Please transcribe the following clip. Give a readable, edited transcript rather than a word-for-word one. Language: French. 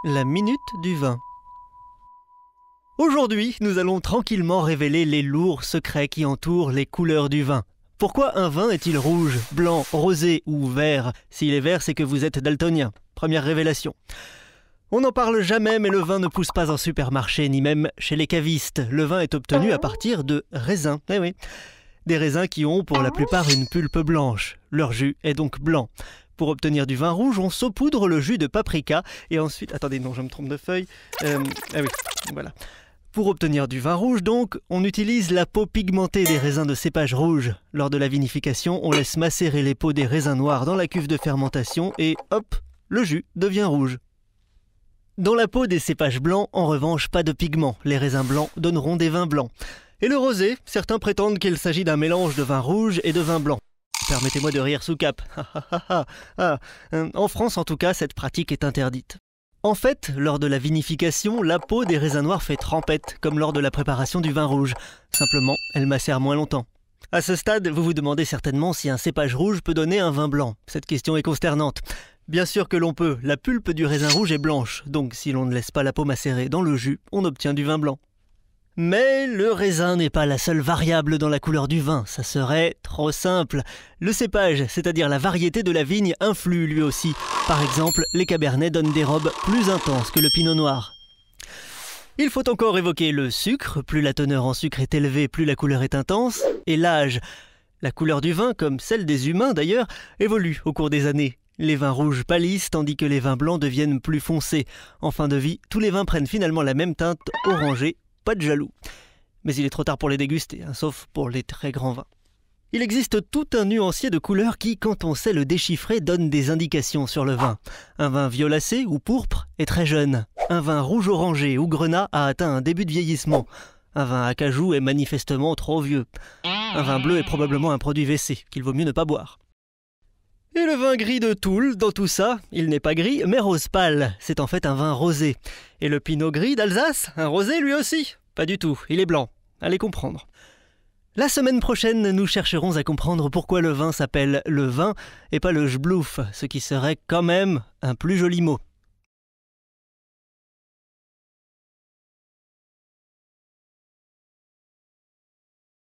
La minute du vin. Aujourd'hui, nous allons tranquillement révéler les lourds secrets qui entourent les couleurs du vin. Pourquoi un vin est-il rouge, blanc, rosé ou vert? S'il est vert, c'est que vous êtes daltonien. Première révélation. On n'en parle jamais, mais le vin ne pousse pas en supermarché, ni même chez les cavistes. Le vin est obtenu à partir de raisins. Eh oui. Des raisins qui ont pour la plupart une pulpe blanche. Leur jus est donc blanc. Pour obtenir du vin rouge, on saupoudre le jus de paprika et ensuite... Attendez, non, je me trompe de feuille. Ah oui, voilà. Pour obtenir du vin rouge, donc, on utilise la peau pigmentée des raisins de cépage rouge. Lors de la vinification, on laisse macérer les peaux des raisins noirs dans la cuve de fermentation et hop, le jus devient rouge. Dans la peau des cépages blancs, en revanche, pas de pigment. Les raisins blancs donneront des vins blancs. Et le rosé, certains prétendent qu'il s'agit d'un mélange de vin rouge et de vin blanc. Permettez-moi de rire sous cap. En France, en tout cas, cette pratique est interdite. En fait, lors de la vinification, la peau des raisins noirs fait trempette, comme lors de la préparation du vin rouge. Simplement, elle macère moins longtemps. À ce stade, vous vous demandez certainement si un cépage rouge peut donner un vin blanc. Cette question est consternante. Bien sûr que l'on peut, la pulpe du raisin rouge est blanche, donc si l'on ne laisse pas la peau macérer dans le jus, on obtient du vin blanc. Mais le raisin n'est pas la seule variable dans la couleur du vin, ça serait trop simple. Le cépage, c'est-à-dire la variété de la vigne, influe lui aussi. Par exemple, les cabernets donnent des robes plus intenses que le pinot noir. Il faut encore évoquer le sucre, plus la teneur en sucre est élevée, plus la couleur est intense, et l'âge. La couleur du vin, comme celle des humains d'ailleurs, évolue au cours des années. Les vins rouges pâlissent tandis que les vins blancs deviennent plus foncés. En fin de vie, tous les vins prennent finalement la même teinte orangée. Pas de jaloux. Mais il est trop tard pour les déguster, sauf pour les très grands vins. Il existe tout un nuancier de couleurs qui, quand on sait le déchiffrer, donne des indications sur le vin. Un vin violacé ou pourpre est très jeune. Un vin rouge-orangé ou grenat a atteint un début de vieillissement. Un vin à cajou est manifestement trop vieux. Un vin bleu est probablement un produit WC, qu'il vaut mieux ne pas boire. Et le vin gris de Toul, dans tout ça, il n'est pas gris, mais rose pâle. C'est en fait un vin rosé. Et le pinot gris d'Alsace, un rosé lui aussi? Pas du tout, il est blanc. Allez comprendre. La semaine prochaine, nous chercherons à comprendre pourquoi le vin s'appelle le vin et pas le jblouf, ce qui serait quand même un plus joli mot.